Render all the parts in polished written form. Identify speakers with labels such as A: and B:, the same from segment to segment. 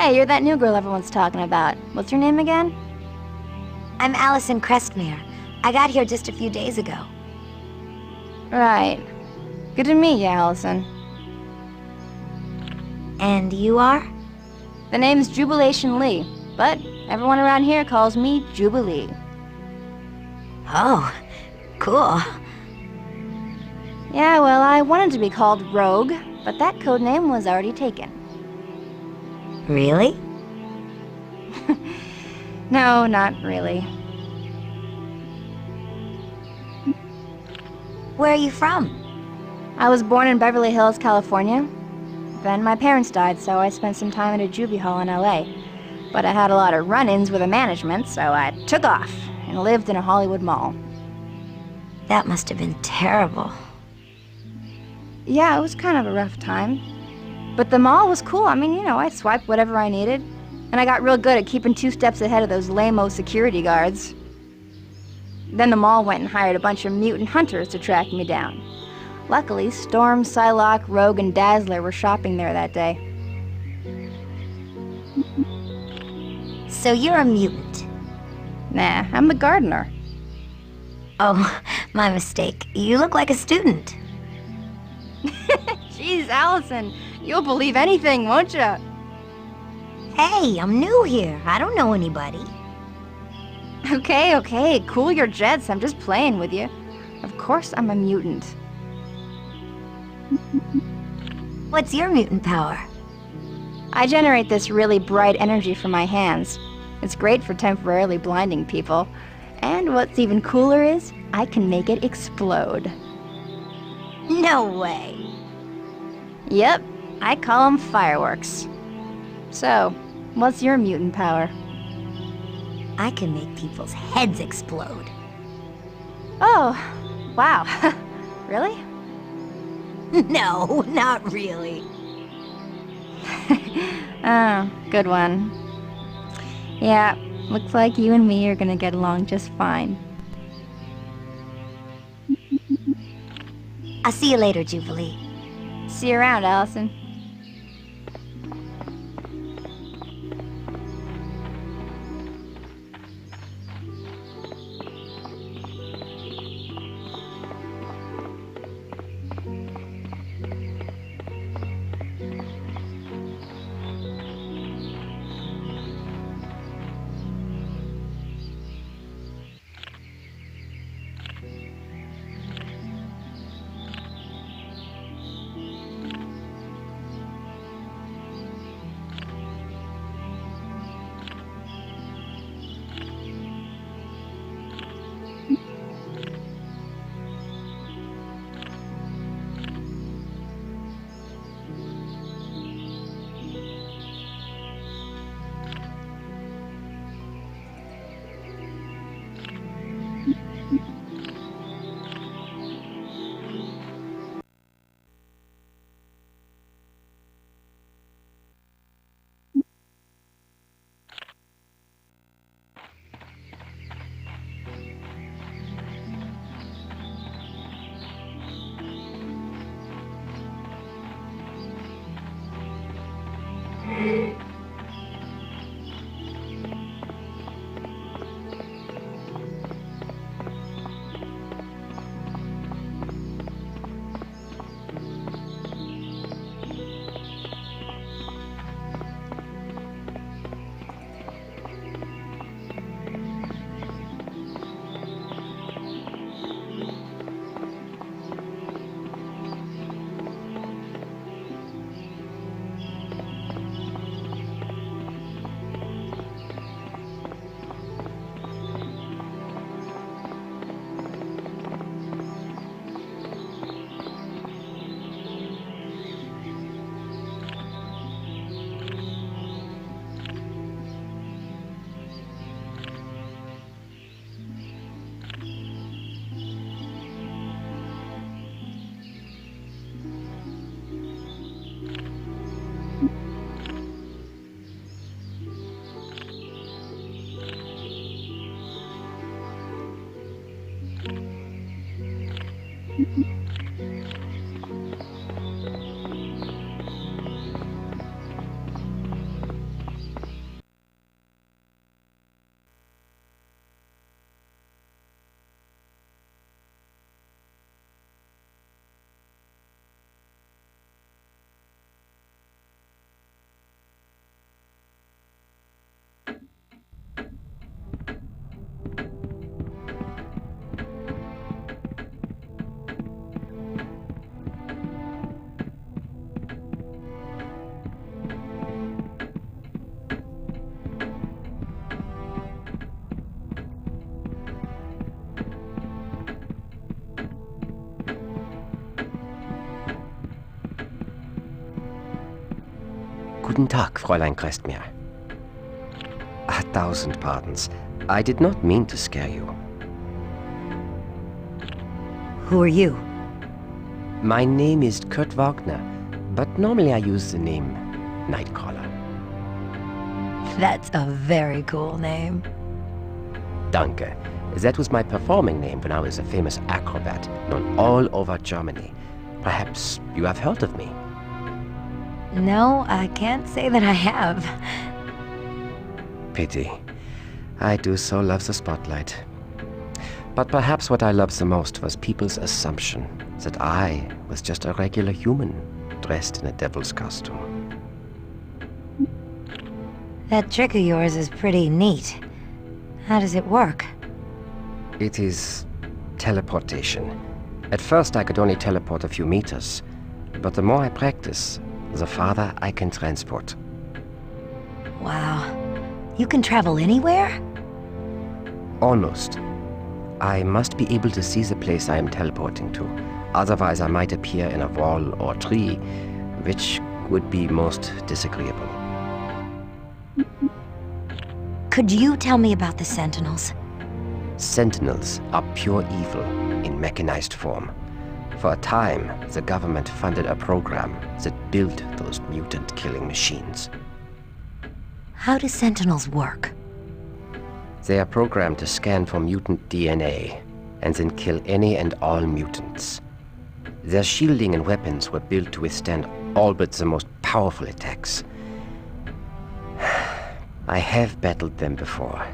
A: Hey, you're that new girl everyone's talking about. What's your name again?
B: I'm Allison Crestmere. I got here just a few days ago.
A: Right. Good to meet you, Allison.
B: And you are?
A: The name's Jubilation Lee, but everyone around here calls me Jubilee.
B: Oh, cool.
A: Yeah, well, I wanted to be called Rogue, but that code name was already taken.
B: Really?
A: No, not really.
B: Where are you from?
A: I was born in Beverly Hills, California. Then my parents died, so I spent some time at a juvie hall in LA. But I had a lot of run-ins with the management, so I took off and lived in a Hollywood mall.
B: That must have been terrible.
A: Yeah, it was kind of a rough time. But the mall was cool. I mean, you know, I swiped whatever I needed. And I got real good at keeping 2 steps ahead of those lame-o security guards. Then the mall went and hired a bunch of mutant hunters to track me down. Luckily, Storm, Psylocke, Rogue, and Dazzler were shopping there that day.
B: So you're a mutant?
A: Nah, I'm the gardener.
B: Oh, my mistake. You look like a student.
A: Jeez, Allison, you'll believe anything, won't ya?
B: Hey, I'm new here. I don't know anybody.
A: Okay, cool your jets. I'm just playing with you. Of course I'm a mutant.
B: What's your mutant power?
A: I generate this really bright energy from my hands. It's great for temporarily blinding people. And what's even cooler is, I can make it explode.
B: No way.
A: Yep, I call them fireworks. So, what's your mutant power?
B: I can make people's heads explode.
A: Oh, wow. Really?
B: No, not really.
A: Oh, good one. Yeah, looks like you and me are gonna get along just fine.
B: I'll see you later, Jubilee.
A: See you around, Allison.
C: Guten Tag, Fräulein Crestmeer. 1,000 pardons. I did not mean to scare you.
B: Who are you?
C: My name is Kurt Wagner, but normally I use the name Nightcrawler.
B: That's a very cool name.
C: Danke. That was my performing name when I was a famous acrobat, known all over Germany. Perhaps you have heard of me.
B: No, I can't say that I have.
C: Pity. I do so love the spotlight. But perhaps what I loved the most was people's assumption that I was just a regular human dressed in a devil's costume.
B: That trick of yours is pretty neat. How does it work?
C: It is teleportation. At first I could only teleport a few meters, but the more I practice, the farther I can transport.
B: Wow. You can travel anywhere?
C: Almost. I must be able to see the place I am teleporting to. Otherwise I might appear in a wall or tree, which would be most disagreeable.
B: Could you tell me about the Sentinels?
C: Sentinels are pure evil in mechanized form. For a time, the government funded a program that built those mutant-killing machines.
B: How do Sentinels work?
C: They are programmed to scan for mutant DNA and then kill any and all mutants. Their shielding and weapons were built to withstand all but the most powerful attacks. I have battled them before,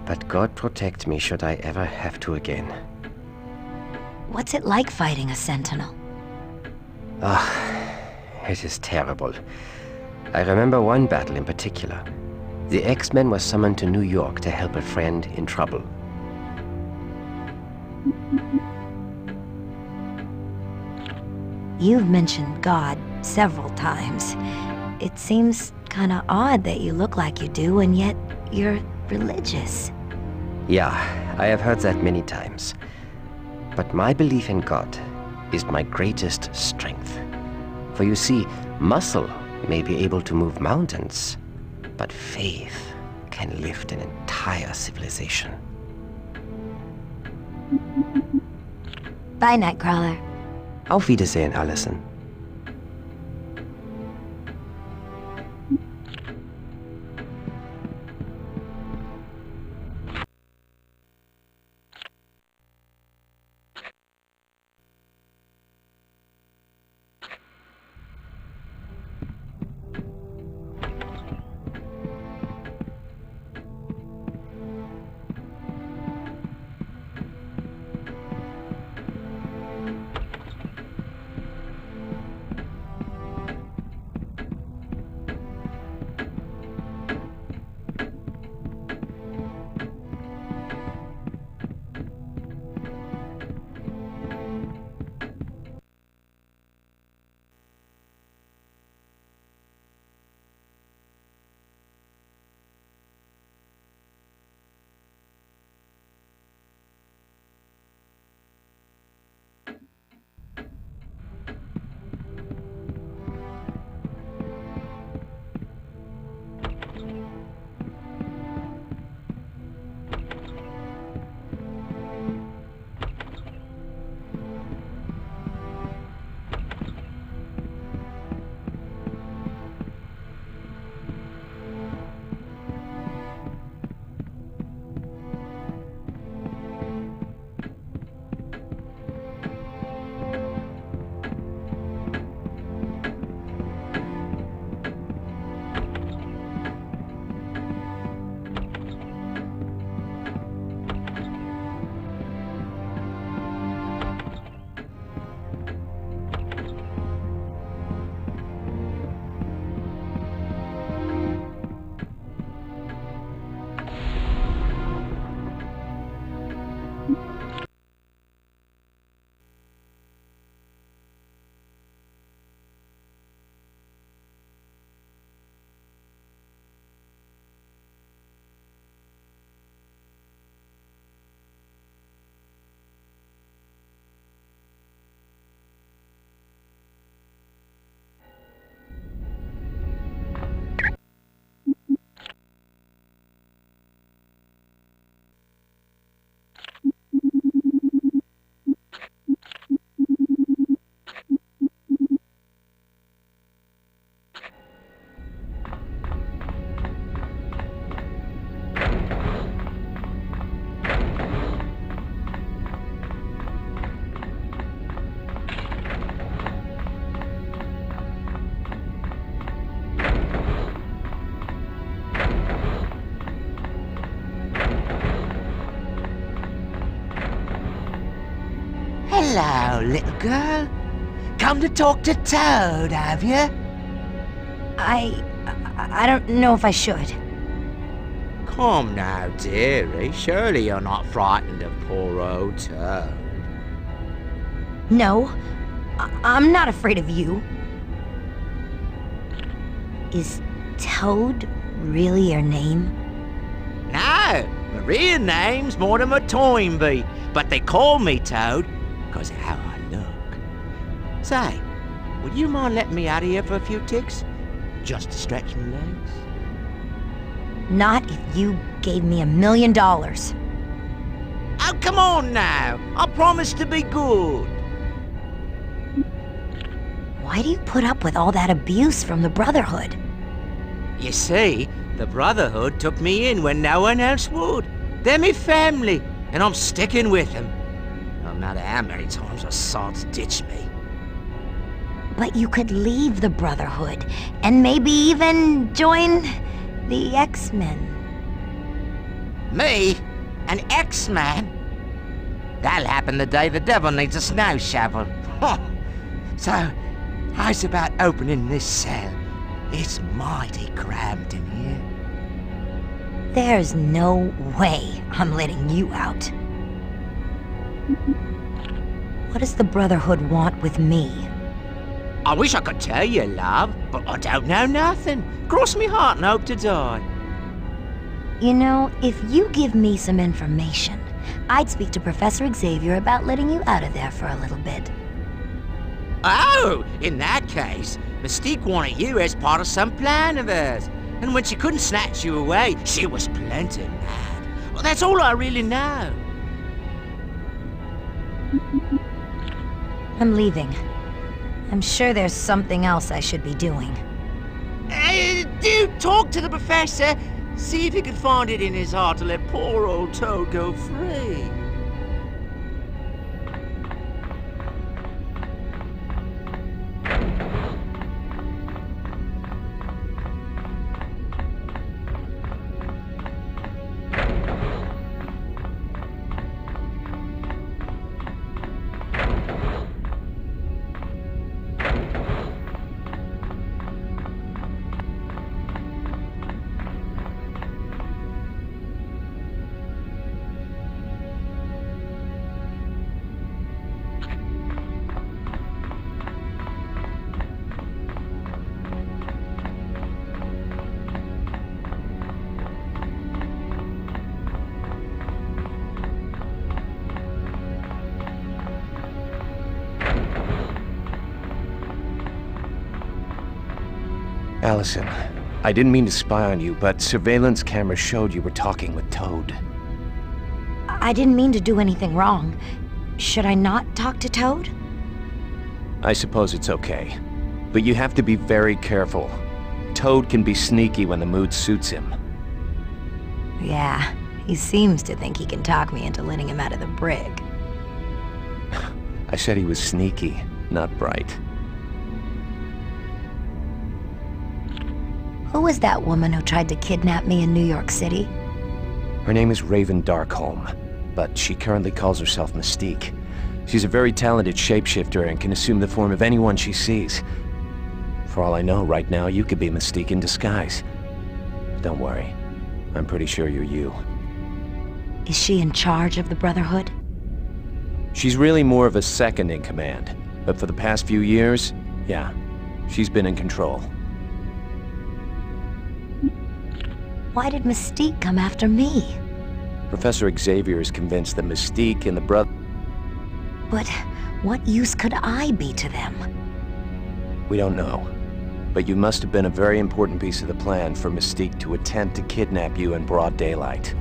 C: but God protect me should I ever have to again.
B: What's it like fighting a Sentinel?
C: It is terrible. I remember one battle in particular. The X-Men were summoned to New York to help a friend in trouble.
B: You've mentioned God several times. It seems kinda odd that you look like you do, and yet you're religious.
C: Yeah, I have heard that many times. But my belief in God is my greatest strength. For you see, muscle may be able to move mountains, but faith can lift an entire civilization.
B: Bye, Nightcrawler.
C: Auf Wiedersehen, Allison.
D: Hello, little girl. Come to talk to Toad, have you?
B: I don't know if I should.
D: Come now, dearie. Surely you're not frightened of poor old Toad.
B: No, I'm not afraid of you. Is Toad really your name?
D: No, my real name's Mortimer Toynbee, but they call me Toad because of how I look. Say, would you mind letting me out of here for a few ticks? Just to stretch my legs?
B: Not if you gave me $1 million.
D: Oh, come on now. I promise to be good.
B: Why do you put up with all that abuse from the Brotherhood?
D: You see, the Brotherhood took me in when no one else would. They're me family, and I'm sticking with them. No matter how many times the sods ditch me.
B: But you could leave the Brotherhood, and maybe even join the X-Men.
D: Me? An X-Man? That'll happen the day the devil needs a snow shovel. So, how's about opening this cell? It's mighty cramped in here.
B: There's no way I'm letting you out. What does the Brotherhood want with me?
D: I wish I could tell you, love, but I don't know nothing. Cross me heart and hope to die.
B: You know, if you give me some information, I'd speak to Professor Xavier about letting you out of there for a little bit.
D: Oh, in that case, Mystique wanted you as part of some plan of hers. And when she couldn't snatch you away, she was plenty mad. Well, that's all I really know.
B: I'm leaving. I'm sure there's something else I should be doing.
D: Do talk to the professor. See if he can find it in his heart to let poor old Toad go free.
C: Allison, I didn't mean to spy on you, but surveillance cameras showed you were talking with Toad.
B: I didn't mean to do anything wrong. Should I not talk to Toad?
C: I suppose it's okay. But you have to be very careful. Toad can be sneaky when the mood suits him.
B: Yeah, he seems to think he can talk me into letting him out of the brig.
C: I said he was sneaky, not bright.
B: Who was that woman who tried to kidnap me in New York City?
C: Her name is Raven Darkholme, but she currently calls herself Mystique. She's a very talented shapeshifter and can assume the form of anyone she sees. For all I know, right now you could be Mystique in disguise. Don't worry, I'm pretty sure you're you.
B: Is she in charge of the Brotherhood?
C: She's really more of a second in command, but for the past few years, yeah, she's been in control.
B: Why did Mystique come after me?
C: Professor Xavier is convinced that Mystique and the
B: But what use could I be to them?
C: We don't know. But you must have been a very important piece of the plan for Mystique to attempt to kidnap you in broad daylight.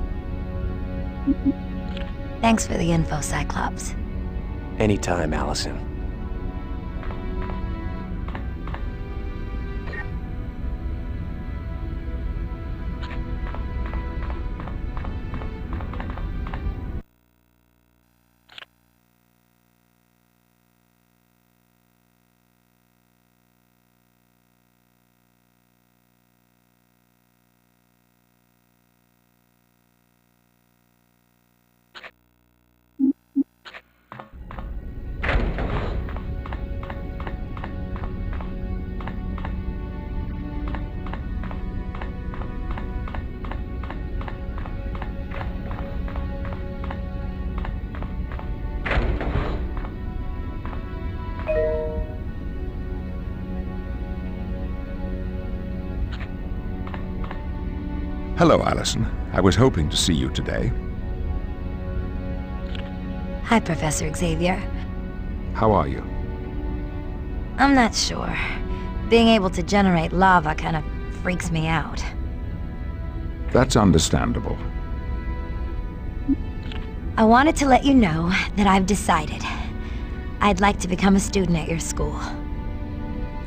B: Thanks for the info, Cyclops.
C: Anytime, Allison.
E: Hello, Allison. I was hoping to see you today.
B: Hi, Professor Xavier.
E: How are you?
B: I'm not sure. Being able to generate lava kind of freaks me out.
E: That's understandable.
B: I wanted to let you know that I've decided. I'd like to become a student at your school.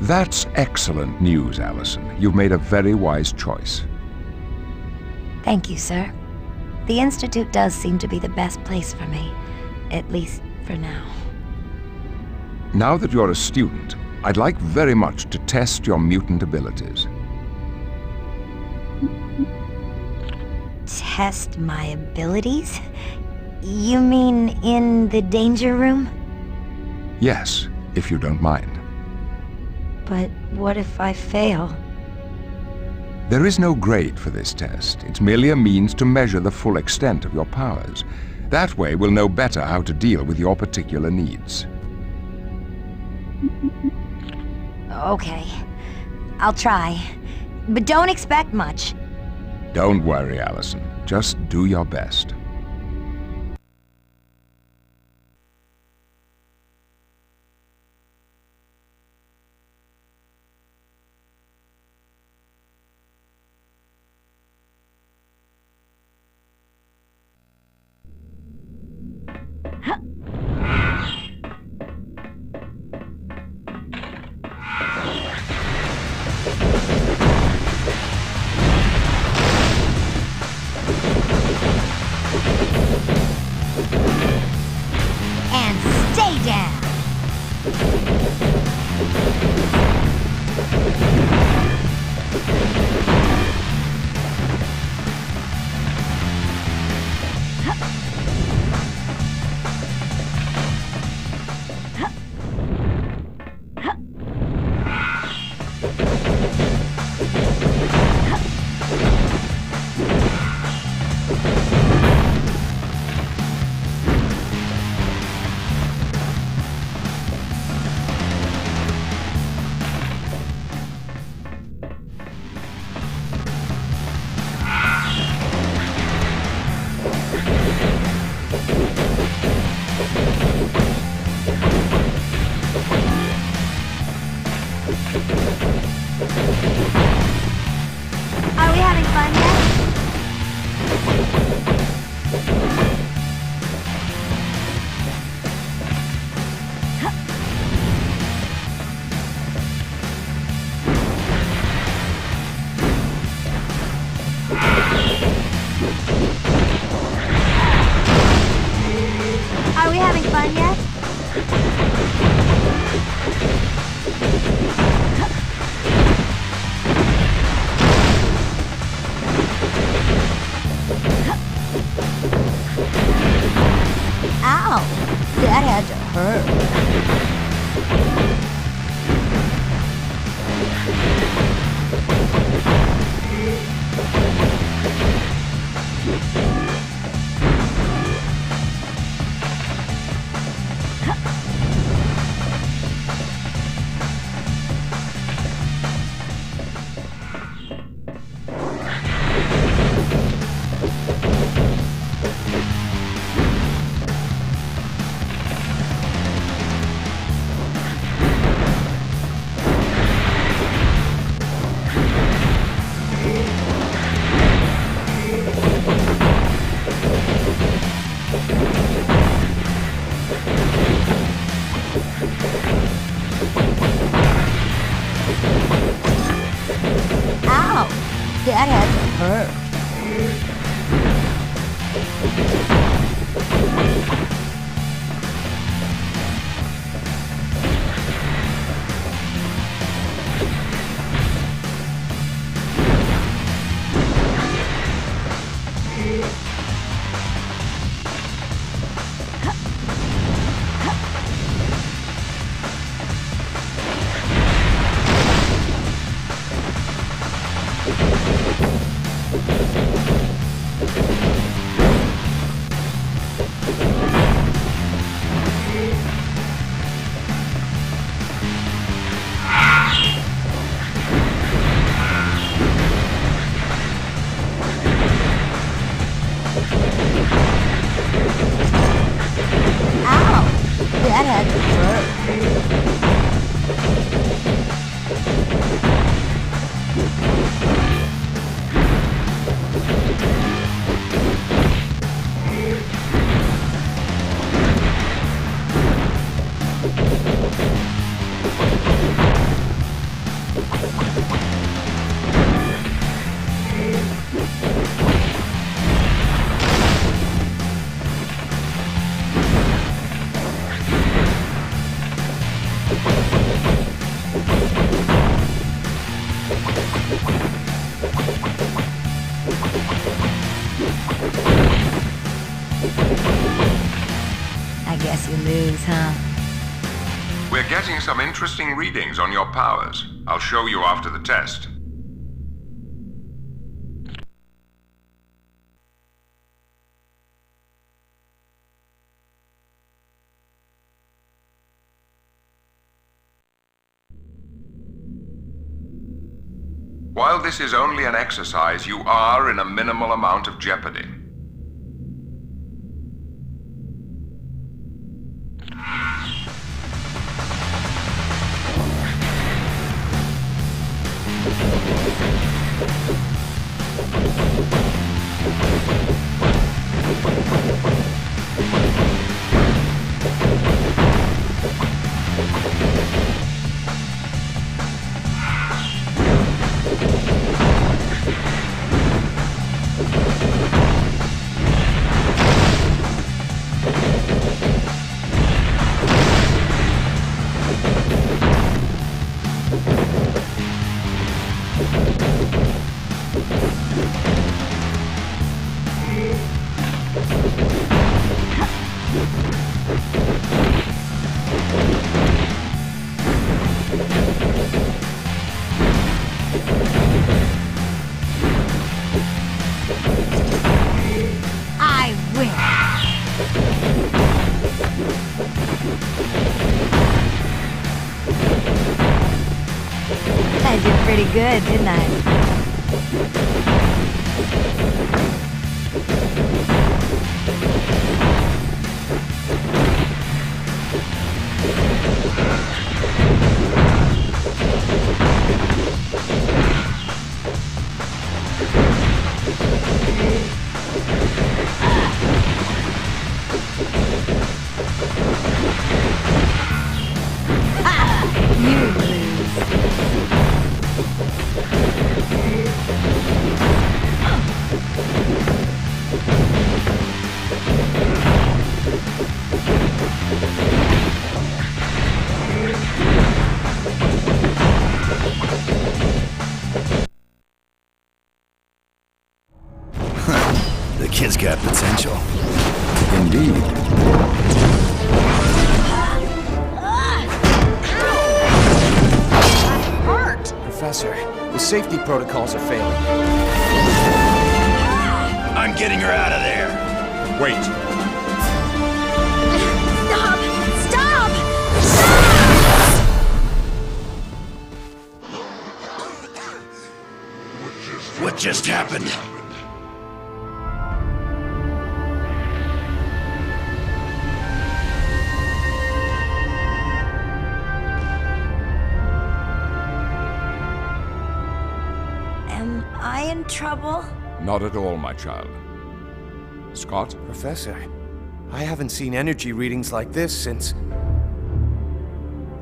E: That's excellent news, Allison. You've made a very wise choice.
B: Thank you, sir. The Institute does seem to be the best place for me, at least for now.
E: Now that you're a student, I'd like very much to test your mutant abilities.
B: Test my abilities? You mean in the danger room?
E: Yes, if you don't mind.
B: But what if I fail?
E: There is no grade for this test. It's merely a means to measure the full extent of your powers. That way, we'll know better how to deal with your particular needs.
B: Okay. I'll try. But don't expect much.
E: Don't worry, Allison. Just do your best.
B: And stay down! Are we having fun yet? Are we having fun yet? Ow! That had to hurt. That had to work. I guess you lose, huh?
E: We're getting some interesting readings on your powers. I'll show you after the test. While this is only an exercise, you are in a minimal amount of jeopardy.
B: I win. I did pretty good, didn't I? You lose.
F: The kid's got potential.
E: Indeed.
F: Professor, the safety protocols are failing. I'm getting her out of there.
E: Wait.
B: Stop!
F: What just happened?
B: Am I in trouble?
E: Not at all, my child. Scott?
F: Professor, I haven't seen energy readings like this since...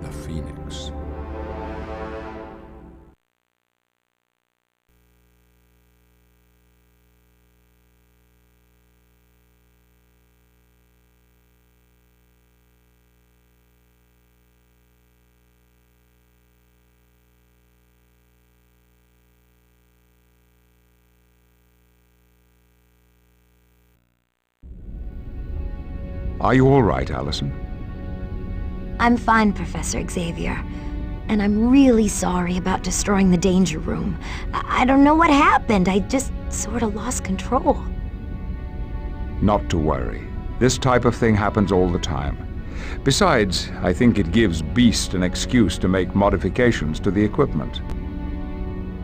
E: The Phoenix. Are you all right, Allison?
B: I'm fine, Professor Xavier. And I'm really sorry about destroying the danger room. I don't know what happened. I just sort of lost control.
E: Not to worry. This type of thing happens all the time. Besides, I think it gives Beast an excuse to make modifications to the equipment.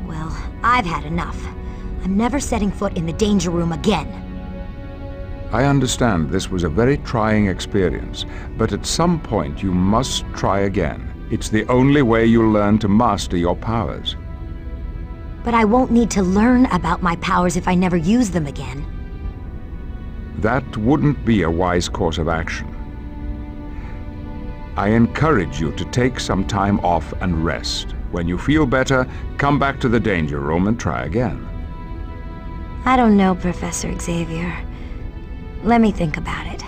B: Well, I've had enough. I'm never setting foot in the danger room again.
E: I understand this was a very trying experience, but at some point you must try again. It's the only way you'll learn to master your powers.
B: But I won't need to learn about my powers if I never use them again.
E: That wouldn't be a wise course of action. I encourage you to take some time off and rest. When you feel better, come back to the danger room and try again.
B: I don't know, Professor Xavier. Let me think about it.